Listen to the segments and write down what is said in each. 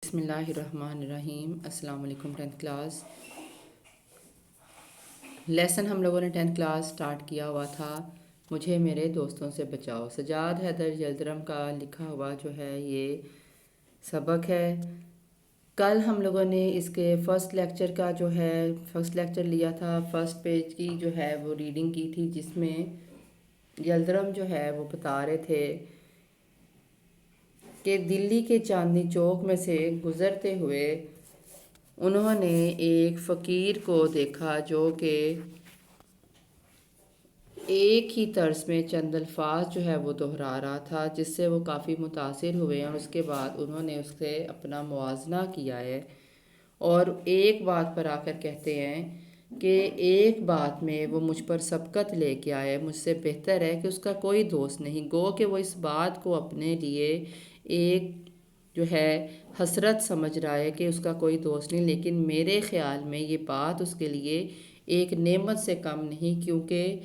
بسم اللہ الرحمن الرحیم۔ السلام علیکم 10th کلاس۔ لیسن ہم لوگوں نے 10th کلاس سٹارٹ کیا ہوا تھا مجھے میرے دوستوں سے بچاؤ۔ سجاد حیدر یلدرم کا لکھا ہوا جو ہے یہ سبق ہے۔ کل ہم لوگوں نے اس کے فرسٹ لیکچر لیا تھا، فرسٹ پیج کی جو ہے وہ ریڈنگ کی تھی، جس میں یلدرم جو ہے وہ بتا رہے تھے کہ دلی کے چاندنی چوک میں سے گزرتے ہوئے انہوں نے ایک فقیر کو دیکھا جو کہ ایک ہی طرز میں چند الفاظ جو ہے وہ دہرا رہا تھا، جس سے وہ کافی متاثر ہوئے، اور اس کے بعد انہوں نے اس سے اپنا موازنہ کیا ہے اور ایک بات پر آ کر کہتے ہیں کہ ایک بات میں وہ مجھ پر سبقت لے کے آئے، مجھ سے بہتر ہے کہ اس کا کوئی دوست نہیں۔ گو کہ وہ اس بات کو اپنے لیے ایک جو ہے حسرت سمجھ رہا ہے کہ اس کا کوئی دوست نہیں، لیکن میرے خیال میں یہ بات اس کے لیے ایک نعمت سے کم نہیں، کیونکہ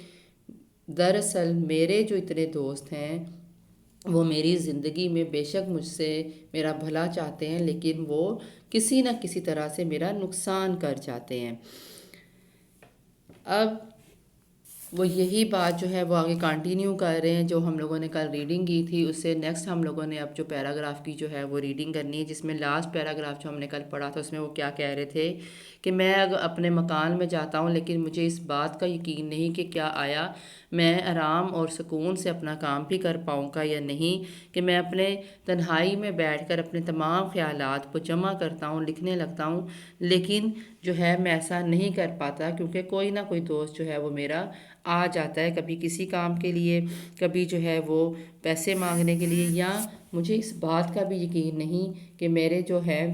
دراصل میرے جو اتنے دوست ہیں وہ میری زندگی میں بے شک مجھ سے میرا بھلا چاہتے ہیں، لیکن وہ کسی نہ کسی طرح سے میرا نقصان کر جاتے ہیں۔ اب وہ یہی بات جو ہے وہ آگے کنٹینیو کر رہے ہیں جو ہم لوگوں نے کل ریڈنگ کی تھی، اس سے نیکسٹ ہم لوگوں نے اب جو پیراگراف کی جو ہے وہ ریڈنگ کرنی ہے، جس میں لاسٹ پیراگراف جو ہم نے کل پڑھا تھا اس میں وہ کیا کہہ رہے تھے کہ میں اگر اپنے مکان میں جاتا ہوں لیکن مجھے اس بات کا یقین نہیں کہ کیا آیا میں آرام اور سکون سے اپنا کام بھی کر پاؤں گا یا نہیں، کہ میں اپنے تنہائی میں بیٹھ کر اپنے تمام خیالات کو جمع کرتا ہوں، لکھنے لگتا ہوں، لیکن جو ہے میں ایسا نہیں کر پاتا، کیونکہ کوئی نہ کوئی دوست جو ہے وہ میرا آ جاتا ہے، کبھی کسی کام کے لیے، کبھی جو ہے وہ پیسے مانگنے کے لیے، یا مجھے اس بات کا بھی یقین نہیں کہ میرے جو ہے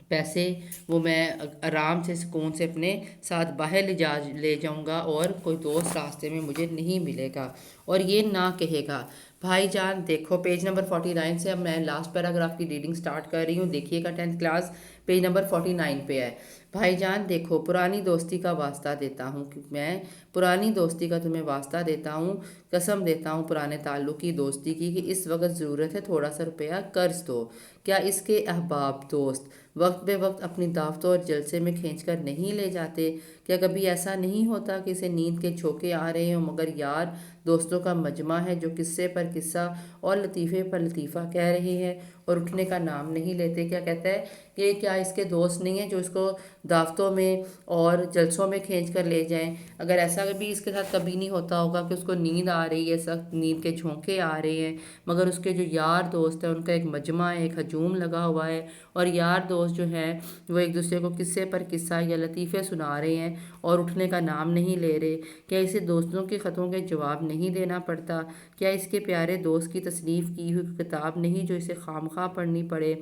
پیسے وہ میں آرام سے سکون سے اپنے ساتھ باہر لے جاؤں گا اور کوئی دوست راستے میں مجھے نہیں ملے گا، اور یہ نہ کہے گا۔ بھائی جان دیکھو پیج نمبر 49 سے اب میں لاسٹ پیراگراف کی ریڈنگ سٹارٹ کر رہی ہوں، دیکھیے گا 10th کلاس پیج نمبر 49 پہ ہے۔ بھائی جان دیکھو پرانی دوستی کا واسطہ دیتا ہوں، میں پرانی دوستی کا تمہیں واسطہ دیتا ہوں، قسم دیتا ہوں پرانے تعلق کی دوستی کی، کہ اس وقت ضرورت ہے تھوڑا سا روپیہ قرض دو۔ کیا اس کے احباب دوست وقت بے وقت اپنی دعوتوں اور جلسے میں کھینچ کر نہیں لے جاتے؟ کیا کبھی ایسا نہیں ہوتا کہ اسے نیند کے جھونکے آ رہے ہوں، مگر یار دوستوں کا مجمع ہے جو قصے پر قصہ اور لطیفے پر لطیفہ کہہ رہے ہیں اور اٹھنے کا نام نہیں لیتے؟ کیا کہتا ہے کہ کیا اس کے دوست نہیں ہیں جو اس کو دعوتوں میں اور جلسوں میں کھینچ کر لے جائیں؟ اگر ایسا بھی اس کے ساتھ کبھی نہیں ہوتا ہوگا کہ اس کو نیند آ رہی ہے، سخت نیند کے جھونکے آ رہے ہیں، مگر اس کے جو یار دوست ہیں ان کا ایک مجمع ہے، ایک ہجوم لگا ہوا ہے، اور یار دوست جو ہیں وہ ایک دوسرے کو قصے پر قصہ یا لطیفے سنا رہے ہیں اور اٹھنے کا نام نہیں لے رہے؟ کیا اسے دوستوں کے خطوں کے جواب نہیں دینا پڑتا؟ کیا اس کے پیارے دوست کی تصنیف کی ہوئی کتاب نہیں جو اسے خواہ پڑھنی پڑے،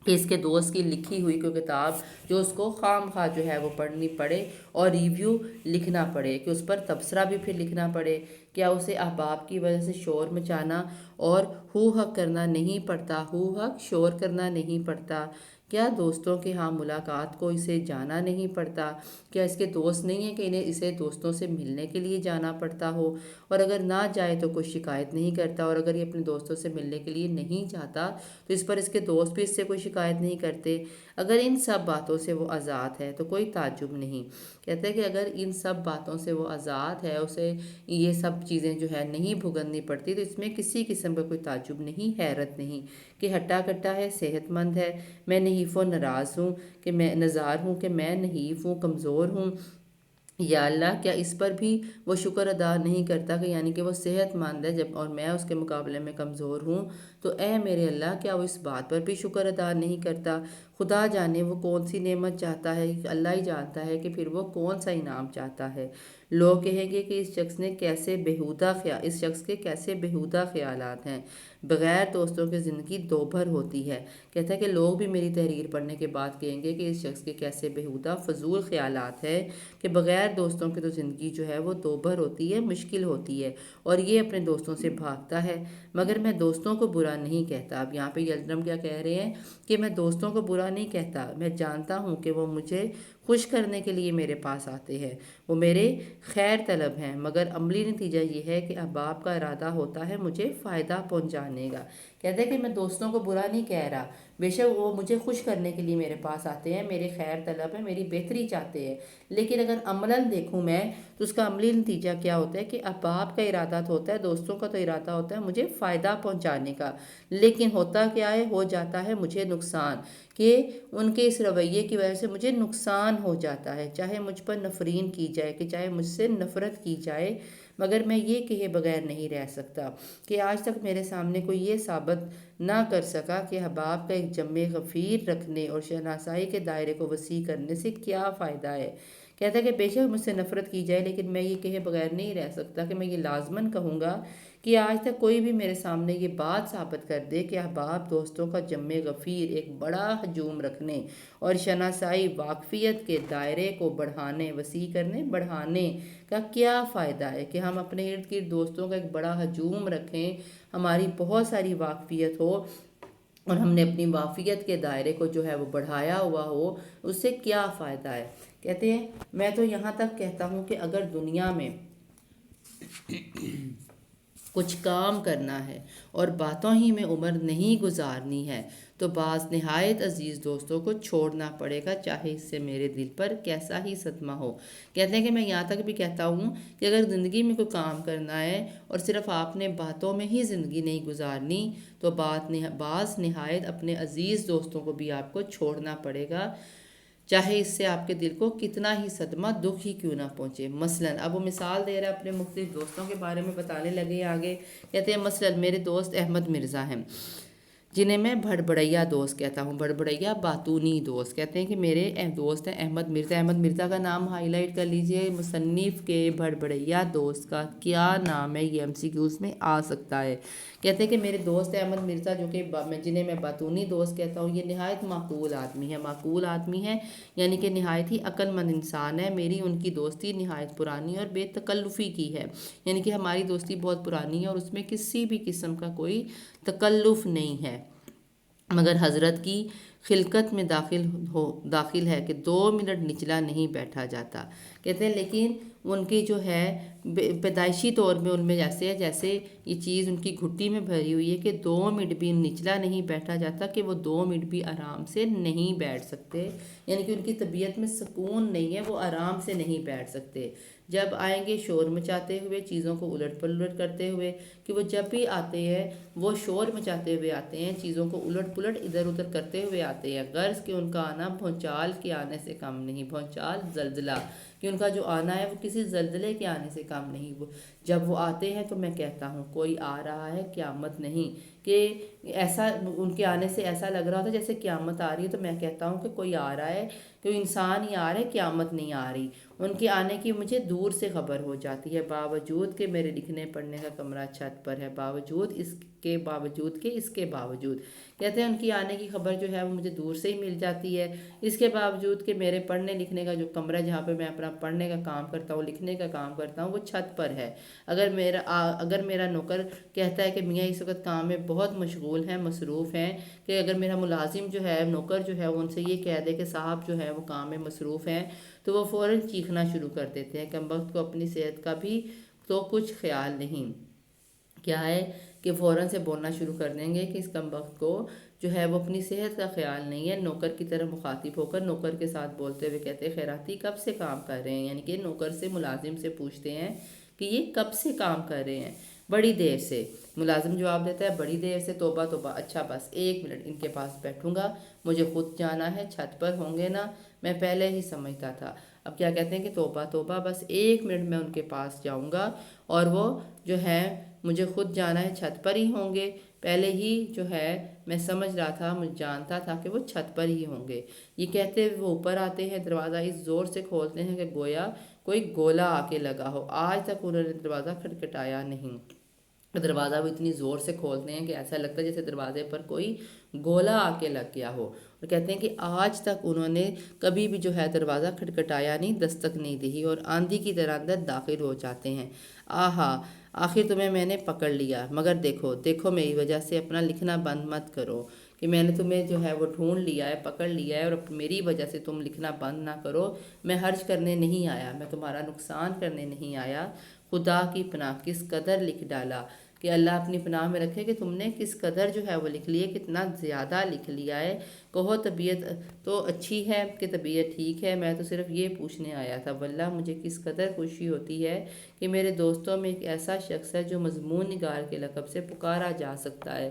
کہ اس کے دوست کی لکھی ہوئی کوئی کتاب جو اس کو خواہ جو ہے وہ پڑھنی پڑے اور ریویو لکھنا پڑے، کہ اس پر تبصرہ بھی پھر لکھنا پڑے؟ کیا اسے احباب کی وجہ سے شور مچانا اور ہو ہک کرنا نہیں پڑتا، ہو ہک شور کرنا نہیں پڑتا؟ کیا دوستوں کے ہاں ملاقات کو اسے جانا نہیں پڑتا؟ کیا اس کے دوست نہیں ہیں کہ اسے دوستوں سے ملنے کے لیے جانا پڑتا ہو، اور اگر نہ جائے تو کوئی شکایت نہیں کرتا، اور اگر یہ اپنے دوستوں سے ملنے کے لیے نہیں جاتا تو اس پر اس کے دوست بھی اس سے کوئی شکایت نہیں کرتے؟ اگر ان سب باتوں سے وہ آزاد ہے تو کوئی تعجب نہیں۔ کہتے ہیں کہ اگر ان سب باتوں سے وہ آزاد ہے، اسے یہ سب چیزیں جو ہے نہیں بھگتنی پڑتی، تو اس میں کسی قسم کا کوئی تعجب نہیں، حیرت نہیں، کہ ہٹا کٹا ہے، صحت مند ہے، میں نحیف و ناراض ہوں، کہ میں نزار ہوں، کہ میں نحیف ہوں، کمزور ہوں۔ یا اللہ کیا اس پر بھی وہ شکر ادا نہیں کرتا کہ یعنی کہ وہ صحت مند ہے جب اور میں اس کے مقابلے میں کمزور ہوں، تو اے میرے اللہ کیا وہ اس بات پر بھی شکر ادا نہیں کرتا؟ خدا جانے وہ کون سی نعمت چاہتا ہے، اللہ ہی جانتا ہے کہ پھر وہ کون سا انعام چاہتا ہے۔ لوگ کہیں گے کہ اس شخص کے کیسے بےہودہ خیالات ہیں، بغیر دوستوں کی زندگی دوبھر ہوتی ہے۔ کہتا ہے کہ لوگ بھی میری تحریر پڑھنے کے بعد کہیں گے کہ اس شخص کے کیسے بےہودہ فضول خیالات ہیں، کہ بغیر دوستوں کی تو زندگی جو ہے وہ دوبھر ہوتی ہے، مشکل ہوتی ہے، اور یہ اپنے دوستوں سے بھاگتا ہے۔ مگر میں دوستوں کو برا نہیں کہتا۔ اب یہاں پہ یلدرم کیا کہہ رہے ہیں کہ میں دوستوں کو برا نہیں کہتا، میں جانتا ہوں کہ وہ مجھے خوش کرنے کے لیے میرے پاس آتے ہیں، وہ میرے خیر طلب ہیں، مگر عملی نتیجہ یہ ہے کہ احباب کا ارادہ ہوتا ہے مجھے فائدہ پہنچانے کا۔ کہتے ہیں کہ میں دوستوں کو برا نہیں کہہ رہا، بے شک وہ مجھے خوش کرنے کے لیے میرے پاس آتے ہیں، میرے خیر طلب ہے، میری بہتری چاہتے ہیں، لیکن اگر عملاً دیکھوں میں تو اس کا عملی نتیجہ کیا ہوتا ہے کہ احباب کا ارادہ تو ہوتا ہے، دوستوں کا تو ارادہ ہوتا ہے مجھے فائدہ پہنچانے کا، لیکن ہوتا کیا ہے، ہو جاتا ہے مجھے نقصان، کہ ان کے اس رویے کی وجہ سے مجھے نقصان ہو جاتا ہے، چاہے مجھ پر نفرین کی جائے، کہ چاہے مجھ سے نفرت کی جائے، مگر میں یہ کہے بغیر نہیں رہ سکتا کہ آج تک میرے سامنے کوئی یہ ثابت نہ کر سکا کہ احباب کا ایک جمع غفیر رکھنے اور شناسائی کے دائرے کو وسیع کرنے سے کیا فائدہ ہے۔ کہتا ہے کہ بے شک مجھ سے نفرت کی جائے، لیکن میں یہ کہے بغیر نہیں رہ سکتا کہ میں یہ لازماً کہوں گا کہ آج تک کوئی بھی میرے سامنے یہ بات ثابت کر دے کہ احباب دوستوں کا جمع غفیر ایک بڑا ہجوم رکھنے اور شناسائی واقفیت کے دائرے کو بڑھانے، وسیع کرنے، بڑھانے کا کیا فائدہ ہے، کہ ہم اپنے ارد گرد دوستوں کا ایک بڑا ہجوم رکھیں، ہماری بہت ساری واقفیت ہو اور ہم نے اپنی واقفیت کے دائرے کو جو ہے وہ بڑھایا ہوا ہو، اس سے کیا فائدہ ہے۔ کہتے ہیں میں تو یہاں تک کہتا ہوں کہ اگر دنیا میں کچھ کام کرنا ہے اور باتوں ہی میں عمر نہیں گزارنی ہے تو بعض نہایت عزیز دوستوں کو چھوڑنا پڑے گا، چاہے اس سے میرے دل پر کیسا ہی صدمہ ہو۔ کہتے ہیں کہ میں یہاں تک بھی کہتا ہوں کہ اگر زندگی میں کوئی کام کرنا ہے اور صرف آپ نے باتوں میں ہی زندگی نہیں گزارنی تو بعض نہایت اپنے عزیز دوستوں کو بھی آپ کو چھوڑنا پڑے گا، چاہے اس سے آپ کے دل کو کتنا ہی صدمہ، دکھ ہی کیوں نہ پہنچے۔ مثلاً اب وہ مثال دے رہا ہے، اپنے مختلف دوستوں کے بارے میں بتانے لگے آگے، کہتے ہیں مثلاً میرے دوست احمد مرزا ہیں، جنہیں میں بھڑبڑیا دوست کہتا ہوں، بھڑبڑیا باتونی دوست۔ کہتے ہیں کہ میرے دوست ہیں احمد مرزا، احمد مرزا کا نام ہائی لائٹ کر لیجئے، مصنف کے بھڑبڑیا دوست کا کیا نام ہے، یہ MCQs میں آ سکتا ہے۔ کہتے ہیں کہ میرے دوست احمد مرزا، جو کہ جنہیں میں باتونی دوست کہتا ہوں، یہ نہایت معقول آدمی ہے، معقول آدمی ہے یعنی کہ نہایت ہی عقل مند انسان ہے۔ میری ان کی دوستی نہایت پرانی اور بے تکلفی کی ہے، یعنی کہ ہماری دوستی بہت پرانی ہے اور اس میں کسی بھی قسم کا کوئی تکلف نہیں ہے، مگر حضرت کی خلقت میں داخل ہے کہ 2 منٹ نچلا نہیں بیٹھا جاتا۔ کہتے ہیں لیکن ان کی جو ہے پیدائشی طور میں ان میں جیسے یہ چیز ان کی گھٹی میں بھری ہوئی ہے کہ 2 منٹ بھی نچلا نہیں بیٹھا جاتا، کہ وہ 2 منٹ بھی آرام سے نہیں بیٹھ سکتے، یعنی کہ ان کی طبیعت میں سکون نہیں ہے، وہ آرام سے نہیں بیٹھ سکتے۔ جب آئیں گے شور مچاتے ہوئے، چیزوں کو الٹ پلٹ کرتے ہوئے، کہ وہ جب بھی آتے ہیں وہ شور مچاتے ہوئے آتے ہیں، چیزوں کو الٹ پلٹ ادھر ادھر کرتے ہوئے آتے ہیں، غرض کہ ان کا آنا بھونچال کے آنے سے کم نہیں، بھونچال زلزلہ، کہ ان کا جو آنا ہے وہ کسی زلزلے کے آنے سے کم نہیں۔ وہ جب وہ آتے ہیں تو میں کہتا ہوں کوئی آ رہا ہے، قیامت نہیں، کہ ایسا ان کے آنے سے ایسا لگ رہا ہوتا ہے جیسے قیامت آ رہی ہے، تو میں کہتا ہوں کہ کوئی آ رہا ہے، کوئی انسان ہی آ رہا ہے، قیامت نہیں آ رہی۔ ان کے آنے کی مجھے دور سے خبر ہو جاتی ہے، باوجود کہ میرے لکھنے پڑھنے کا کمرہ چھت پر ہے، باوجود اس کے باوجود کہتے ہیں ان کی آنے کی خبر جو ہے وہ مجھے دور سے ہی مل جاتی ہے، اس کے باوجود کہ میرے پڑھنے لکھنے کا جو کمرہ جہاں پہ میں اپنا پڑھنے کا کام کرتا ہوں، لکھنے کا کام کرتا ہوں، وہ چھت پر ہے۔ اگر میرا نوکر کہتا ہے کہ میاں اس وقت کام میں بہت مشغول ہیں، مصروف ہیں، کہ اگر میرا ملازم جو ہے، نوکر جو ہے، وہ ان سے یہ کہہ دے کہ صاحب جو ہے وہ کام میں مصروف ہیں، تو وہ فوراً چیخنا شروع کر دیتے ہیں، کمبخت کو اپنی صحت کا بھی تو کچھ خیال نہیں۔ کیا ہے کہ فوراً سے بولنا شروع کر دیں گے کہ اس کمبخت کو جو ہے وہ اپنی صحت کا خیال نہیں ہے، نوکر کی طرح مخاطب ہو کر نوکر کے ساتھ بولتے ہوئے کہتے ہیں خیراتی کب سے کام کر رہے ہیں، یعنی کہ نوکر سے ملازم سے پوچھتے ہیں کہ یہ کب سے کام کر رہے ہیں۔ بڑی دیر سے، ملازم جواب دیتا ہے بڑی دیر سے، توبہ توبہ، اچھا بس 1 منٹ ان کے پاس بیٹھوں گا، مجھے خود جانا ہے، چھت پر ہوں گے نا، میں پہلے ہی سمجھتا تھا۔ اب کیا کہتے ہیں کہ توبہ توبہ، بس 1 منٹ میں ان کے پاس جاؤں گا اور وہ جو ہے مجھے خود جانا ہے، چھت پر ہی ہوں گے، پہلے ہی جو ہے میں سمجھ رہا تھا، مجھے جانتا تھا کہ وہ چھت پر ہی ہوں گے۔ یہ کہتے ہوئے وہ اوپر آتے ہیں، دروازہ اس زور سے کھولتے ہیں کہ گویا کوئی گولا آ کے لگا ہو۔ آج تک انہوں نے دروازہ کھٹکھٹایا نہیں، دروازہ وہ اتنی زور سے کھولتے ہیں کہ ایسا لگتا ہے جیسے دروازے پر کوئی گولا آ کے لگ گیا ہو، اور کہتے ہیں کہ آج تک انہوں نے کبھی بھی جو ہے دروازہ کھٹکھٹایا نہیں، دستک نہیں دی، اور آندھی کی طرح اندر داخل ہو جاتے ہیں۔ آہا، آخر تمہیں میں نے پکڑ لیا، مگر دیکھو میری وجہ سے اپنا لکھنا بند مت کرو، کہ میں نے تمہیں جو ہے وہ ڈھونڈ لیا ہے، پکڑ لیا ہے، اور میری وجہ سے تم لکھنا بند نہ کرو۔ میں حرج کرنے نہیں آیا، میں تمہارا نقصان کرنے نہیں آیا، خدا کی پناہ کس قدر لکھ ڈالا، کہ اللہ اپنی پناہ میں رکھے کہ تم نے کس قدر جو ہے وہ لکھ لی ہے، کتنا زیادہ لکھ لیا ہے۔ کہو طبیعت تو اچھی ہے کہ طبیعت ٹھیک ہے، میں تو صرف یہ پوچھنے آیا تھا۔ واللہ مجھے کس قدر خوشی ہوتی ہے کہ میرے دوستوں میں ایک ایسا شخص ہے جو مضمون نگار کے لقب سے پکارا جا سکتا ہے۔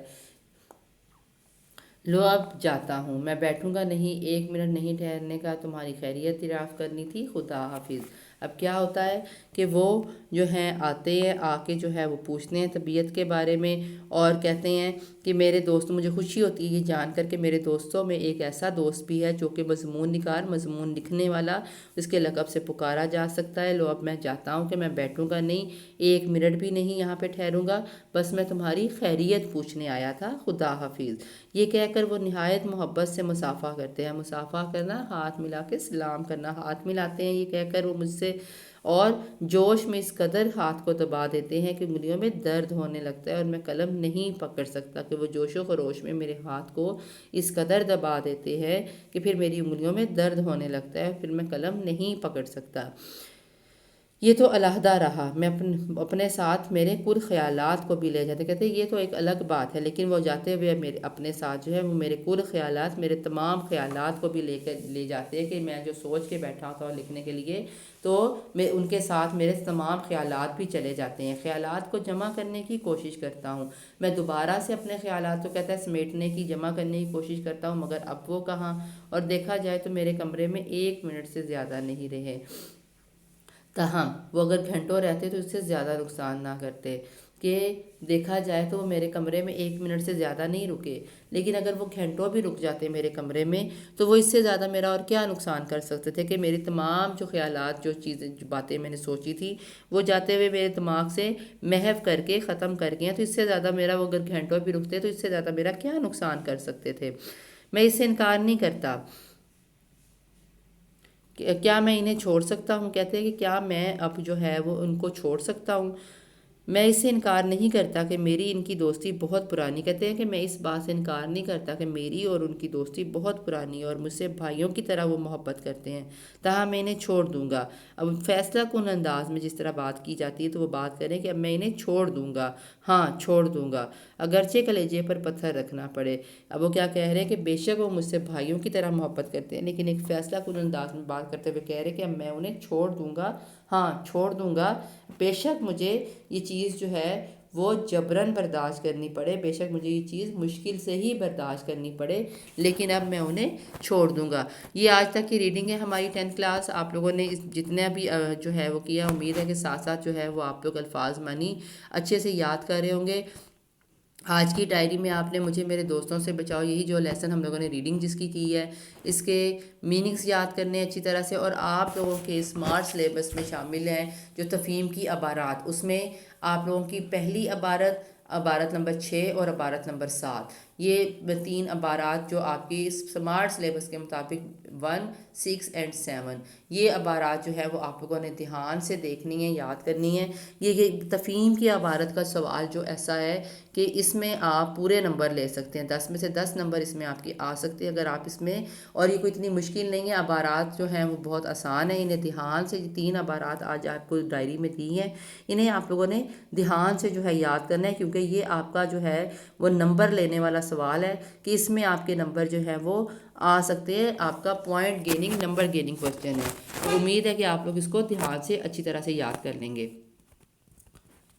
لو اب جاتا ہوں، میں بیٹھوں گا نہیں، 1 منٹ نہیں ٹھہرنے کا، تمہاری خیریت دریافت کرنی تھی، خدا حافظ۔ اب کیا ہوتا ہے کہ وہ جو ہیں آتے ہیں، آ کے جو ہے وہ پوچھتے ہیں طبیعت کے بارے میں، اور کہتے ہیں کہ میرے دوست، مجھے خوشی ہوتی ہے یہ جان کر کہ میرے دوستوں میں ایک ایسا دوست بھی ہے جو کہ مضمون نگار، مضمون لکھنے والا، اس کے لقب سے پکارا جا سکتا ہے۔ لو اب میں جاتا ہوں کہ میں بیٹھوں گا نہیں، 1 منٹ بھی نہیں یہاں پہ ٹھہروں گا، بس میں تمہاری خیریت پوچھنے آیا تھا، خدا حافظ۔ یہ کہہ کر وہ نہایت محبت سے مصافحہ کرتے ہیں۔ مصافحہ کرنا، ہاتھ ملا کے سلام کرنا، ہاتھ ملاتے ہیں، یہ کہہ کر وہ مجھ سے، اور جوش میں اس قدر ہاتھ کو دبا دیتے ہیں کہ انگلیوں میں درد ہونے لگتا ہے اور میں قلم نہیں پکڑ سکتا، کہ وہ جوش و خروش میں میرے ہاتھ کو اس قدر دبا دیتے ہیں کہ پھر میری انگلیوں میں درد ہونے لگتا ہے، پھر میں قلم نہیں پکڑ سکتا۔ یہ تو علیحدہ رہا، میں اپنے ساتھ میرے کل خیالات کو بھی لے جاتے، کہتے ہیں یہ تو ایک الگ بات ہے، لیکن وہ جاتے ہوئے میرے اپنے ساتھ جو ہے وہ میرے کل خیالات، میرے تمام خیالات کو بھی لے جاتے ہیں، کہ میں جو سوچ کے بیٹھا تھا لکھنے کے لیے، تو میں ان کے ساتھ میرے تمام خیالات بھی چلے جاتے ہیں۔ خیالات کو جمع کرنے کی کوشش کرتا ہوں، میں دوبارہ سے اپنے خیالات کو کہتا ہے سمیٹنے کی، جمع کرنے کی کوشش کرتا ہوں، مگر اب وہ کہاں، اور دیکھا جائے تو میرے کمرے میں 1 منٹ سے زیادہ نہیں رہے۔ تاہم وہ اگر گھنٹوں رہتے تو اس سے زیادہ نقصان نہ کرتے، کہ دیکھا جائے تو وہ میرے کمرے میں 1 منٹ سے زیادہ نہیں رکے، لیکن اگر وہ گھنٹوں بھی رک جاتے میرے کمرے میں تو وہ اس سے زیادہ میرا اور کیا نقصان کر سکتے تھے، کہ میری تمام جو خیالات، جو چیزیں، جو باتیں میں نے سوچی تھی وہ جاتے ہوئے میرے دماغ سے محو کر کے ختم کر کے ہیں، تو اس سے زیادہ میرا، وہ اگر گھنٹوں بھی رکتے تو اس سے زیادہ میرا کیا نقصان کر سکتے تھے۔ میں اس سے انکار نہیں کرتا، کیا میں انہیں چھوڑ سکتا ہوں؟ کہتے ہیں کہ کیا میں اب جو ہے وہ ان کو چھوڑ سکتا ہوں؟ میں اس سے انکار نہیں کرتا کہ میری ان کی دوستی بہت پرانی، کہتے ہیں کہ میں اس بات سے انکار نہیں کرتا کہ میری اور ان کی دوستی بہت پرانی ہے اور مجھ سے بھائیوں کی طرح وہ محبت کرتے ہیں، تاہم میں انہیں چھوڑ دوں گا۔ اب فیصلہ کن انداز میں جس طرح بات کی جاتی ہے تو وہ بات کریں کہ اب میں انہیں چھوڑ دوں گا، ہاں چھوڑ دوں گا، اگرچہ کلیجے پر پتھر رکھنا پڑے۔ اب وہ کیا کہہ رہے ہیں کہ بے شک وہ مجھ سے بھائیوں کی طرح محبت کرتے ہیں، لیکن ایک فیصلہ کن انداز میں بات کرتے ہوئے کہہ رہے ہیں کہ اب میں انہیں چھوڑ دوں گا، ہاں چھوڑ دوں گا، بے شک مجھے یہ چیز جو ہے وہ جبراً برداشت کرنی پڑے، بے شک مجھے یہ چیز مشکل سے ہی برداشت کرنی پڑے، لیکن اب میں انہیں چھوڑ دوں گا۔ یہ آج تک کی ریڈنگ ہے ہماری 10th کلاس۔ آپ لوگوں نے جتنے بھی جو ہے وہ کیا، امید ہے کہ ساتھ ساتھ جو ہے وہ آپ لوگ الفاظ مانی اچھے سے یاد کر رہے ہوں گے۔ آج کی ڈائری میں آپ نے مجھے میرے دوستوں سے بچاؤ، یہی جو لیسن ہم لوگوں نے ریڈنگ جس کی ہے، اس کے میننگز یاد کرنے اچھی طرح سے، اور آپ لوگوں کے اسمارٹ سلیبس میں شامل ہیں جو تفہیم کی عبارات، اس میں آپ لوگوں کی پہلی عبارت، عبارت نمبر 6 اور عبارت نمبر 7، یہ 3 عبارات جو آپ کی اسمارٹ سلیبس کے مطابق 1، 6 اور 7، یہ عبارات جو ہے وہ آپ لوگوں نے دھیان سے دیکھنی ہے، یاد کرنی ہے۔ یہ تفہیم کی عبارت کا سوال جو ایسا ہے کہ اس میں آپ پورے نمبر لے سکتے ہیں، 10 میں سے 10 نمبر اس میں آپ کی آ سکتے ہیں اگر آپ اس میں، اور یہ کوئی اتنی مشکل نہیں ہے، عبارات جو ہیں وہ بہت آسان ہیں، انہیں دھیان سے، 3 عبارات آج آپ کو ڈائری میں دی ہیں، انہیں آپ لوگوں نے دھیان سے جو ہے یاد کرنا ہے، کیونکہ یہ آپ کا جو ہے وہ نمبر لینے والا سوال ہے، کہ اس میں آپ کے نمبر جو ہے وہ آ سکتے ہیں، آپ کا point gaining, number gaining question ہے۔ تو امید ہے کہ آپ لوگ اس کو دھیان سے اچھی طرح سے یاد کر لیں گے۔